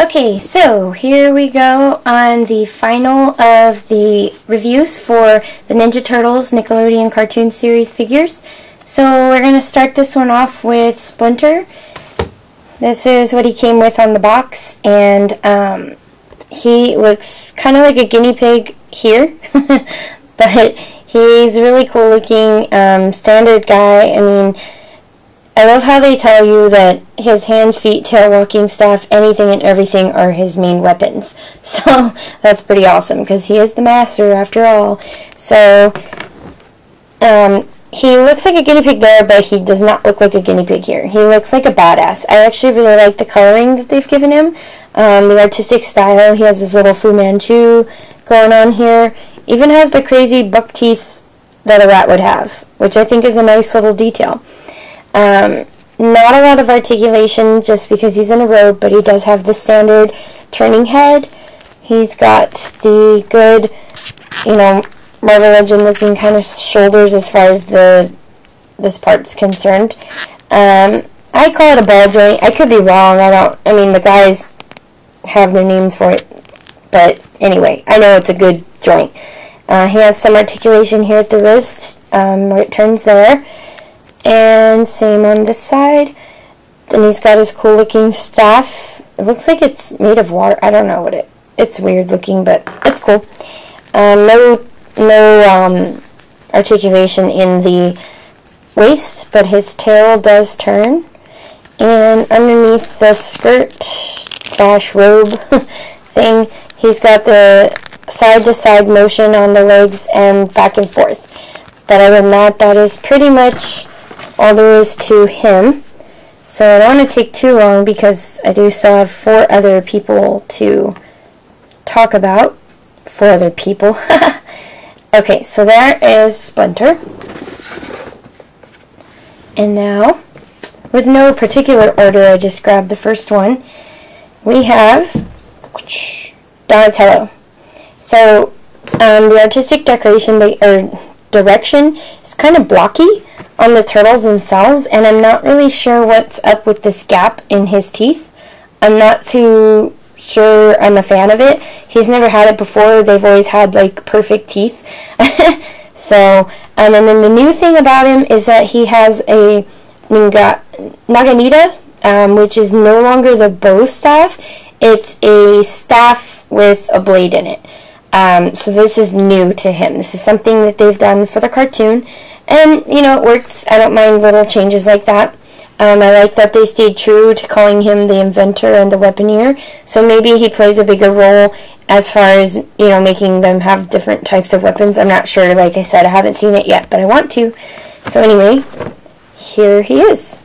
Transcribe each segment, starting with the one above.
Okay, so here we go on the final of the reviews for the Ninja Turtles Nickelodeon cartoon series figures. So we're going to start this one off with Splinter. This is what he came with on the box, and he looks kind of like a guinea pig here, but he's really cool looking, standard guy. I mean, I love how they tell you that his hands, feet, tail, walking staff, anything and everything are his main weapons. So that's pretty awesome because he is the master after all. So he looks like a guinea pig there, but he does not look like a guinea pig here. He looks like a badass. I actually really like the coloring that they've given him. The artistic style. He has this little Fu Manchu going on here. Even has the crazy buck teeth that a rat would have, which I think is a nice little detail. Not a lot of articulation just because he's in a robe, but he does have the standard turning head. He's got the good, you know, Marvel Legend looking kind of shoulders as far as this part's concerned. I call it a ball joint. I could be wrong. I mean, the guys have their names for it, but anyway, I know it's a good joint. He has some articulation here at the wrist, where it turns there. And same on this side. Then he's got his cool looking staff. It looks like it's made of water. I don't know what it's weird looking, but it's cool. No articulation in the waist, but his tail does turn. And underneath the skirt / robe thing, he's got the side to side motion on the legs and back and forth. But other than that, that is pretty much all there is to him. So I don't want to take too long because I do still have 4 other people to talk about. 4 other people. Okay, so there is Splinter. And now, with no particular order, I just grabbed the first one. We have Donatello. So the artistic decoration direction is kind of blocky on the turtles themselves, and I'm not really sure what's up with this gap in his teeth. I'm not too sure I'm a fan of it. He's never had it before. They've always had like perfect teeth. So, and then the new thing about him is that he has a Naginata, which is no longer the bow staff. It's a staff with a blade in it. So this is new to him. This is something that they've done for the cartoon. And, you know, it works. I don't mind little changes like that. I like that they stayed true to calling him the inventor and the weaponeer. So maybe he plays a bigger role as far as, you know, making them have different types of weapons. I'm not sure. Like I said, I haven't seen it yet, but I want to. So anyway, here he is.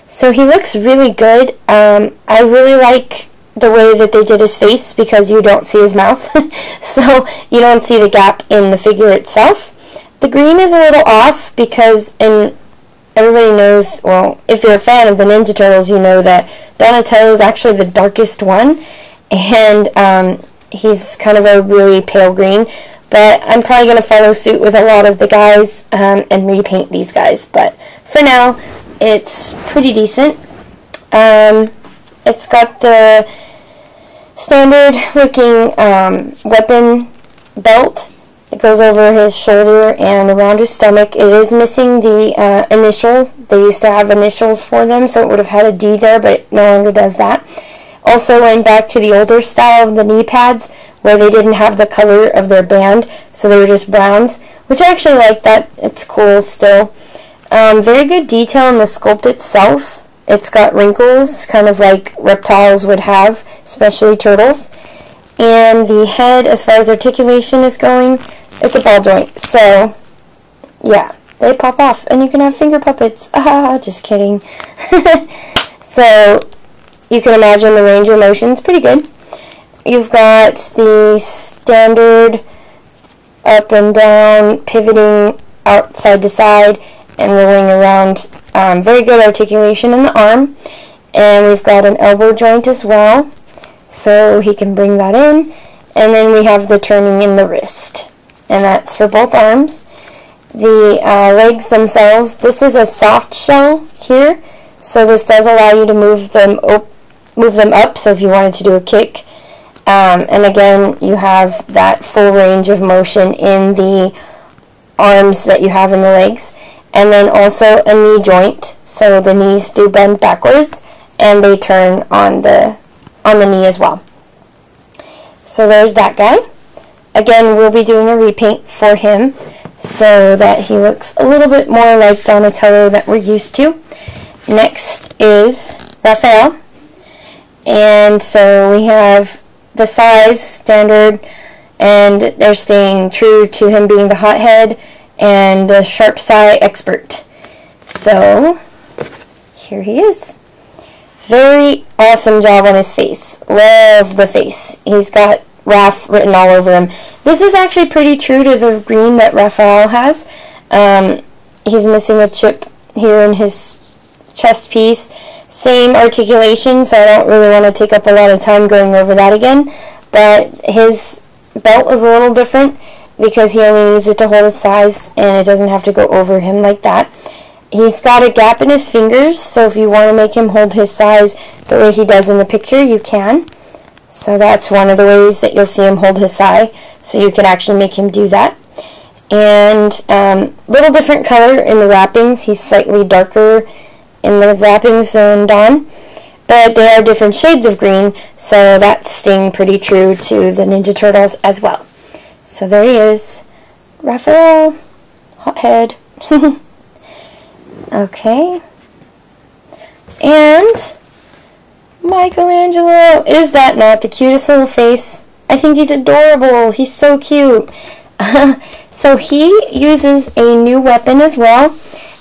So he looks really good. I really like the way that they did his face because you don't see his mouth. So you don't see the gap in the figure itself. The green is a little off because, and everybody knows, well, if you're a fan of the Ninja Turtles, you know that Donatello is actually the darkest one, and he's kind of a really pale green, but I'm probably going to follow suit with a lot of the guys and repaint these guys, but for now, it's pretty decent. It's got the standard looking weapon belt. It goes over his shoulder and around his stomach. It is missing the initial. They used to have initials for them, so it would have had a D there, but it no longer does that. Also went back to the older style of the knee pads, where they didn't have the color of their band, so they were just browns, which I actually like that. It's cool still. Very good detail in the sculpt itself. It's got wrinkles, kind of like reptiles would have, especially turtles. And the head, as far as articulation is going, it's a ball joint. So, yeah, they pop off. And you can have finger puppets. Ah, just kidding. So, you can imagine the range of motion is pretty good. You've got the standard up and down, pivoting out side to side, and rolling around. Very good articulation in the arm. And we've got an elbow joint as well, so he can bring that in. And then we have the turning in the wrist, and that's for both arms. The legs themselves, this is a soft shell here, so this does allow you to move them move them up, so if you wanted to do a kick. And again, you have that full range of motion in the arms that you have in the legs. And then also a knee joint, so the knees do bend backwards and they turn on the knee as well. So there's that guy. Again, we'll be doing a repaint for him so that he looks a little bit more like Donatello that we're used to. Next is Raphael. And so we have the size standard, and they're staying true to him being the hothead and the sharp thigh expert. So here he is. Very awesome job on his face. Love the face. He's got Raph written all over him. This is actually pretty true to the green that Raphael has. He's missing a chip here in his chest piece. Same articulation, so I don't really want to take up a lot of time going over that again. But his belt is a little different because he only needs it to hold his size and it doesn't have to go over him like that. He's got a gap in his fingers, so if you want to make him hold his size the way he does in the picture, you can. So that's one of the ways that you'll see him hold his thigh, so you can actually make him do that. And little different color in the wrappings. He's slightly darker in the wrappings than Don, but they are different shades of green, so that's staying pretty true to the Ninja Turtles as well. So there he is, Raphael, hothead. Okay, and Michelangelo. Is that not the cutest little face? I think he's adorable. He's so cute. So he uses a new weapon as well.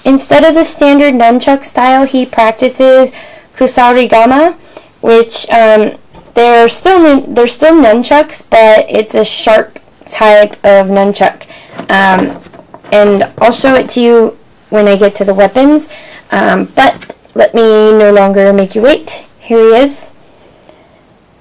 Instead of the standard nunchuck style, he practices kusarigama, which they're still nunchucks, but it's a sharp type of nunchuck. And I'll show it to you when I get to the weapons, but let me no longer make you wait. Here he is.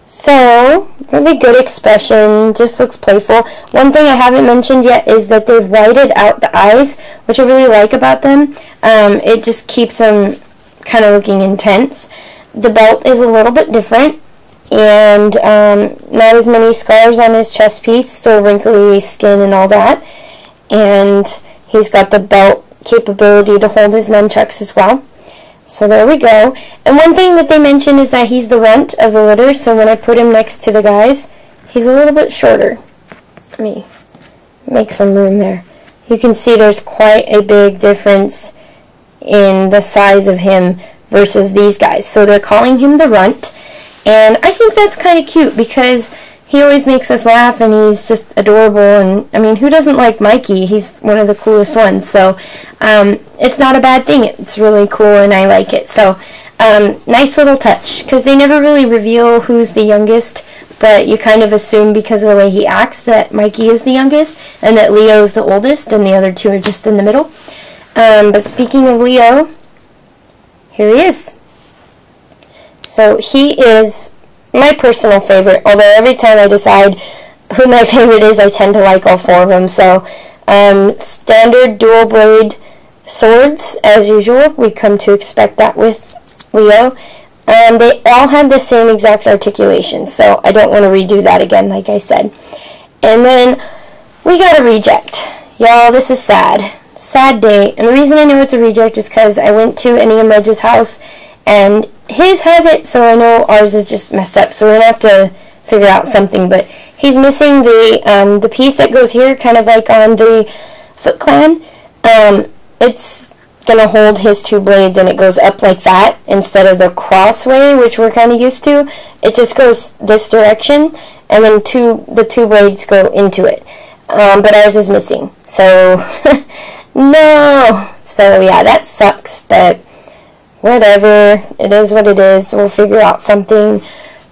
So, really good expression, just looks playful. One thing I haven't mentioned yet is that they've whited out the eyes, which I really like about them. It just keeps them kind of looking intense. The belt is a little bit different, and not as many scars on his chest piece, still wrinkly skin and all that. And he's got the belt capability to hold his nunchucks as well. So there we go. And one thing that they mention is that he's the runt of the litter, so when I put him next to the guys, he's a little bit shorter. Let me make some room there. You can see there's quite a big difference in the size of him versus these guys. So they're calling him the runt, and I think that's kind of cute because he always makes us laugh and he's just adorable, and I mean, who doesn't like Mikey? He's one of the coolest ones, so it's not a bad thing. It's really cool and I like it. So nice little touch, because they never really reveal who's the youngest, but you kind of assume because of the way he acts that Mikey is the youngest and that Leo is the oldest and the other two are just in the middle. But speaking of Leo, here he is. So he is my personal favorite, although every time I decide who my favorite is, I tend to like all four of them. So standard dual blade swords, as usual. We come to expect that with Leo. They all have the same exact articulation, so I don't want to redo that again, like I said. And then we got a reject. Y'all, this is sad. Sad day. And the reason I know it's a reject is because I went to Annie Medge's house, and his has it, so I know ours is just messed up, so we're going to have to figure out something. But he's missing the piece that goes here, kind of like on the Foot Clan. It's going to hold his two blades, and it goes up like that instead of the cross way, which we're kind of used to. It just goes this direction, and then the two blades go into it. But ours is missing, so no. So yeah, that sucks, but whatever, it is what it is. We'll figure out something.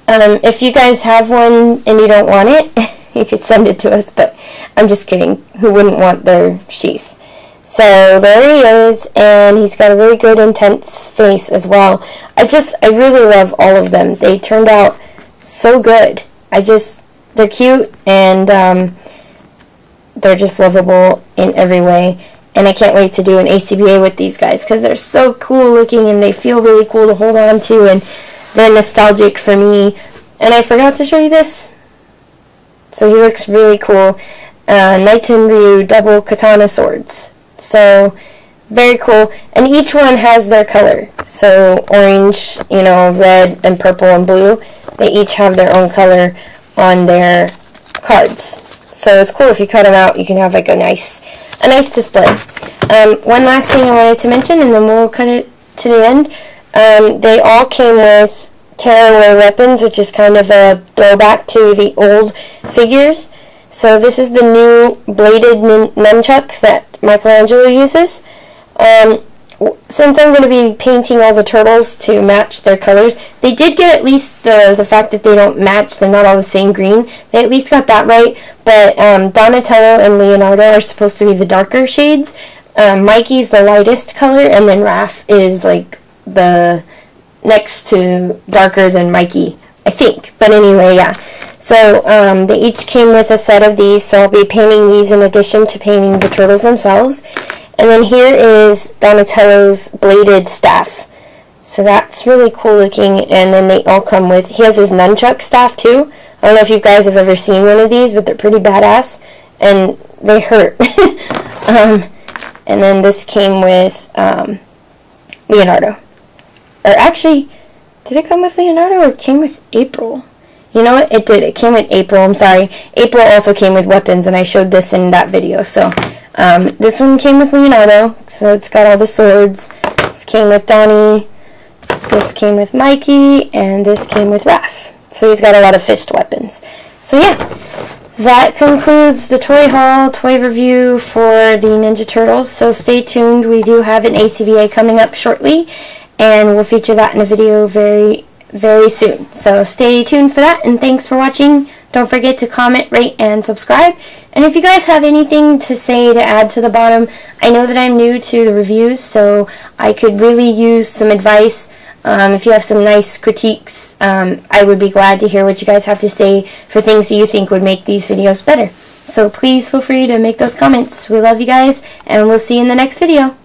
If you guys have one and you don't want it, you could send it to us, but I'm just kidding. Who wouldn't want their sheath? So there he is, and he's got a really good intense face as well. I really love all of them. They turned out so good. They're cute, and they're just lovable in every way. And I can't wait to do an ACBA with these guys because they're so cool looking and they feel really cool to hold on to. And very nostalgic for me. And I forgot to show you this. So he looks really cool. Knight and Ryu double katana swords. So very cool. And each one has their color. So orange, you know, red and purple and blue. They each have their own color on their cards. So it's cool if you cut them out. You can have like a nice display. One last thing I wanted to mention, and then we'll cut it to the end. They all came with tearaway weapons, which is kind of a throwback to the old figures. So this is the new bladed nunchuck that Michelangelo uses. Since I'm going to be painting all the turtles to match their colors, they did get at least the fact that they don't match, they're not all the same green. They at least got that right, but Donatello and Leonardo are supposed to be the darker shades. Mikey's the lightest color, and then Raph is like the next to darker than Mikey, I think. But anyway, yeah. So they each came with a set of these, so I'll be painting these in addition to painting the turtles themselves. And then here is Donatello's bladed staff. So that's really cool looking. And then they all come with, he has his nunchuck staff too. I don't know if you guys have ever seen one of these, but they're pretty badass. And they hurt. And then this came with Leonardo. Or actually, did it come with Leonardo or it came with April? You know what? It did. It came with April. I'm sorry. April also came with weapons, and I showed this in that video. So this one came with Leonardo. So it's got all the swords. This came with Donnie. This came with Mikey, and this came with Raph. So he's got a lot of fist weapons. So yeah, that concludes the toy haul, toy review for the Ninja Turtles. So stay tuned. We do have an ACBA coming up shortly, and we'll feature that in a video very soon. So stay tuned for that, and thanks for watching. Don't forget to comment, rate, and subscribe. And if you guys have anything to say to add to the bottom, I know that I'm new to the reviews, so I could really use some advice. If you have some nice critiques, I would be glad to hear what you guys have to say for things that you think would make these videos better. So please feel free to make those comments. We love you guys, and we'll see you in the next video.